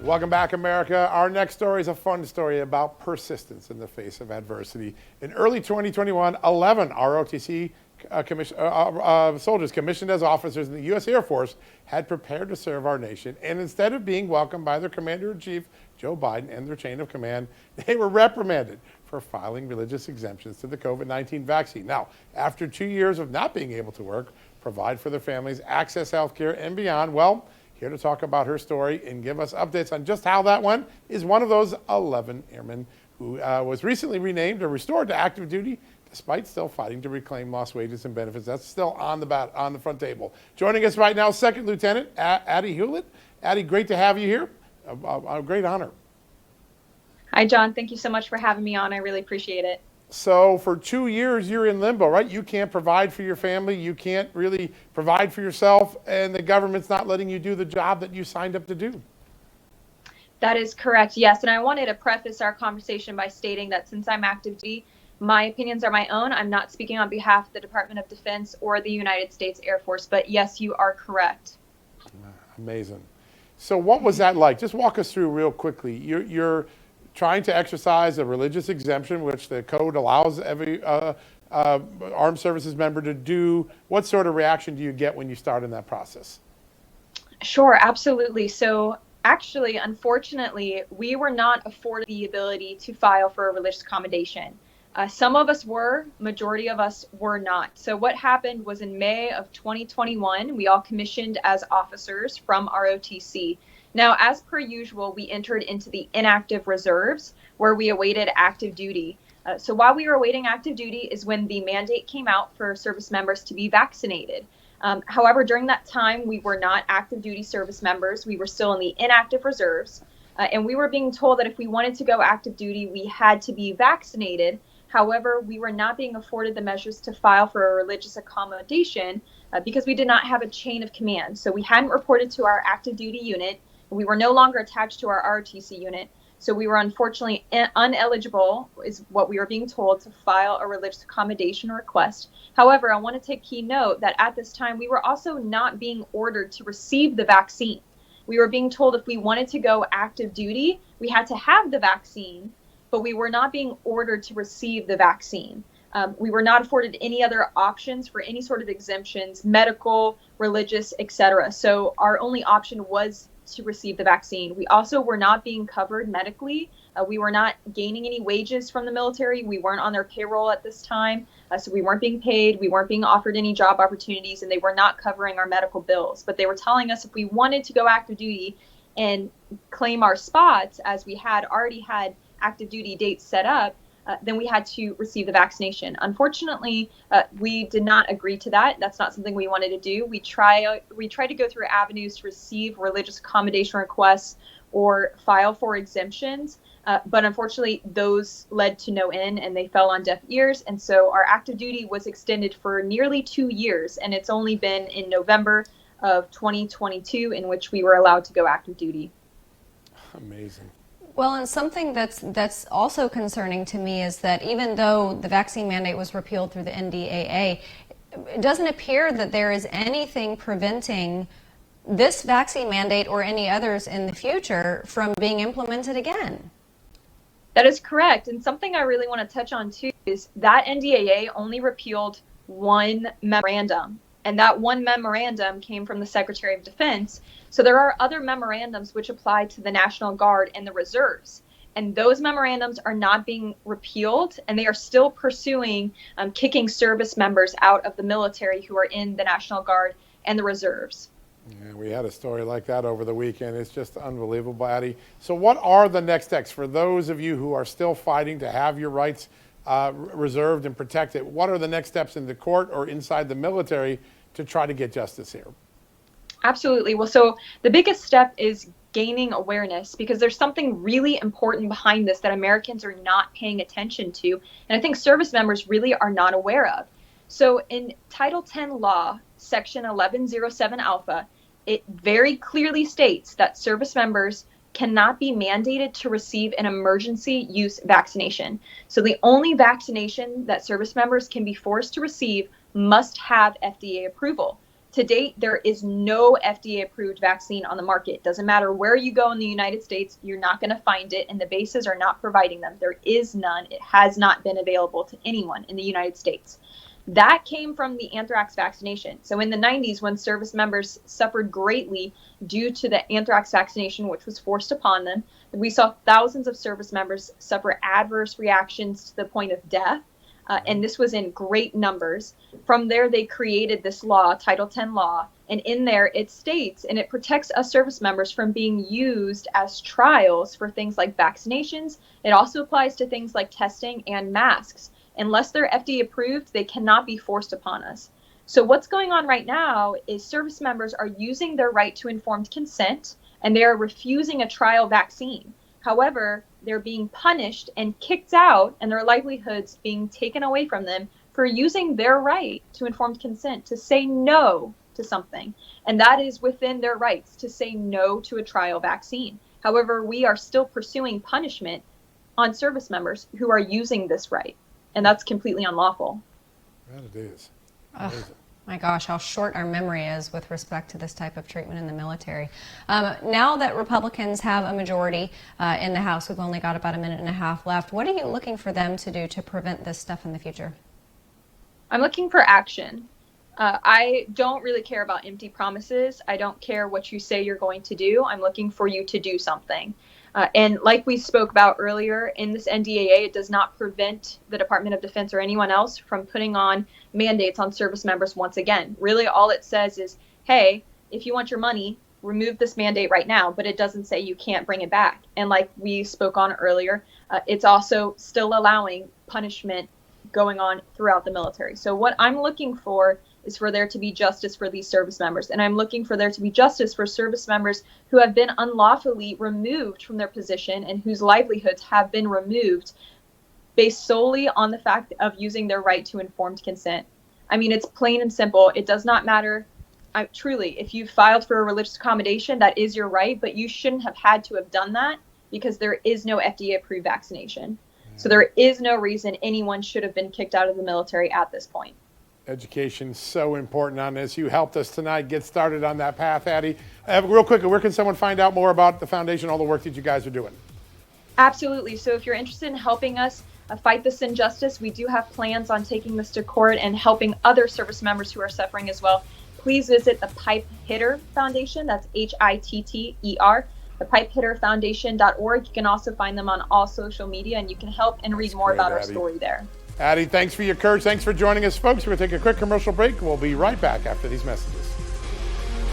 Welcome back, America. Our next story is a fun story about persistence in the face of adversity. In early 2021, 11 ROTC soldiers commissioned as officers in the U.S. Air Force had prepared to serve our nation, and instead of being welcomed by their Commander-in-Chief, Joe Biden, and their chain of command, they were reprimanded for filing religious exemptions to the COVID-19 vaccine. Now, after 2 years of not being able to work, provide for their families, access health care, and beyond, well, here to talk about her story and give us updates on just how that went is one of those 11 airmen who was recently renamed or restored to active duty despite still fighting to reclaim lost wages and benefits. That's still on the front table. Joining us right now, Second Lieutenant Addie Hulet. Addie, great to have you here. A great honor. Hi, John. Thank you so much for having me on. I really appreciate it. So for 2 years, you're in limbo, right? You can't provide for your family. You can't really provide for yourself, and the government's not letting you do the job that you signed up to do. That is correct, yes. And I wanted to preface our conversation by stating that since I'm active duty, my opinions are my own. I'm not speaking on behalf of the Department of Defense or the United States Air Force, but yes, you are correct. Amazing. So what was that like? Just walk us through real quickly. You're trying to exercise a religious exemption, which the code allows every armed services member to do. What sort of reaction do you get when you start in that process? Sure, absolutely. So actually, unfortunately, we were not afforded the ability to file for a religious accommodation. Some of us were, majority of us were not. So what happened was in May of 2021, we all commissioned as officers from ROTC. Now, as per usual, we entered into the inactive reserves where we awaited active duty. So while we were awaiting active duty is when the mandate came out for service members to be vaccinated. However, during that time, we were not active duty service members. We were still in the inactive reserves. And we were being told that if we wanted to go active duty, we had to be vaccinated. However, we were not being afforded the measures to file for a religious accommodation because we did not have a chain of command. So we hadn't reported to our active duty unit. We were no longer attached to our ROTC unit, so we were unfortunately uneligible, is what we were being told, to file a religious accommodation request. However, I want to take key note that at this time, we were also not being ordered to receive the vaccine. We were being told if we wanted to go active duty, we had to have the vaccine, but we were not being ordered to receive the vaccine. We were not afforded any other options for any sort of exemptions, medical, religious, etc. So our only option was to receive the vaccine. We also were not being covered medically. We were not gaining any wages from the military. We weren't on their payroll at this time. So we weren't being paid. We weren't being offered any job opportunities, and they were not covering our medical bills. But they were telling us if we wanted to go active duty and claim our spots, as we had already had active duty dates set up, then we had to receive the vaccination. Unfortunately, we did not agree to that. That's not something we wanted to do. We tried to go through avenues to receive religious accommodation requests or file for exemptions, but unfortunately, those led to no end and they fell on deaf ears. And so our active duty was extended for nearly 2 years, and it's only been in November of 2022 in which we were allowed to go active duty. Amazing. Well, and something that's also concerning to me is that even though the vaccine mandate was repealed through the NDAA, it doesn't appear that there is anything preventing this vaccine mandate or any others in the future from being implemented again. That is correct. And something I really want to touch on too is that NDAA only repealed one memorandum. And that one memorandum came from the Secretary of Defense. So there are other memorandums which apply to the National Guard and the reserves. And those memorandums are not being repealed, and they are still pursuing kicking service members out of the military who are in the National Guard and the reserves. Yeah, we had a story like that over the weekend. It's just unbelievable, Addie. So what are the next steps for those of you who are still fighting to have your rights reserved and protected? What are the next steps in the court or inside the military to try to get justice here? Absolutely. Well, so the biggest step is gaining awareness, because there's something really important behind this that Americans are not paying attention to, and I think service members really are not aware of. So in Title 10 law, Section 1107 Alpha, it very clearly states that service members cannot be mandated to receive an emergency use vaccination. So the only vaccination that service members can be forced to receive must have FDA approval. To date, there is no FDA-approved vaccine on the market. Doesn't matter where you go in the United States, you're not going to find it, and the bases are not providing them. There is none. It has not been available to anyone in the United States. That came from the anthrax vaccination. So in the 90s, when service members suffered greatly due to the anthrax vaccination, which was forced upon them, we saw thousands of service members suffer adverse reactions to the point of death. And this was in great numbers. From there, they created this law, Title 10 law, and in there it states, and it protects us service members from being used as trials for things like vaccinations. It also applies to things like testing and masks. Unless they're FDA approved, they cannot be forced upon us. So what's going on right now is service members are using their right to informed consent, and they are refusing a trial vaccine. However, they're being punished and kicked out, and their livelihoods being taken away from them for using their right to informed consent to say no to something. And that is within their rights to say no to a trial vaccine. However, we are still pursuing punishment on service members who are using this right, and that's completely unlawful. That it is. My gosh, how short our memory is with respect to this type of treatment in the military. Now that Republicans have a majority in the House, we've only got about a minute and a half left. What are you looking for them to do to prevent this stuff in the future? I'm looking for action. I don't really care about empty promises. I don't care what you say you're going to do. I'm looking for you to do something. And like we spoke about earlier, in this NDAA, it does not prevent the Department of Defense or anyone else from putting on mandates on service members once again. Really, all it says is, hey, if you want your money, remove this mandate right now, but it doesn't say you can't bring it back. And like we spoke on earlier, it's also still allowing punishment going on throughout the military. So what I'm looking for is for there to be justice for these service members. And I'm looking for there to be justice for service members who have been unlawfully removed from their position and whose livelihoods have been removed based solely on the fact of using their right to informed consent. I mean, it's plain and simple. It does not matter. Truly, if you filed for a religious accommodation, that is your right, but you shouldn't have had to have done that because there is no FDA-approved vaccination. So there is no reason anyone should have been kicked out of the military at this point. Education so important on this. You helped us tonight get started on that path, Addie. Real quickly, where can someone find out more about the foundation, all the work that you guys are doing? Absolutely. So if you're interested in helping us fight this injustice, we do have plans on taking this to court and helping other service members who are suffering as well. Please visit the Pipe Hitter Foundation. That's HITTER, thepipehitterfoundation.org. You can also find them on all social media, and you can help and read more about our story there. Addie, thanks for your courage. Thanks for joining us, folks. We're going to take a quick commercial break. We'll be right back after these messages.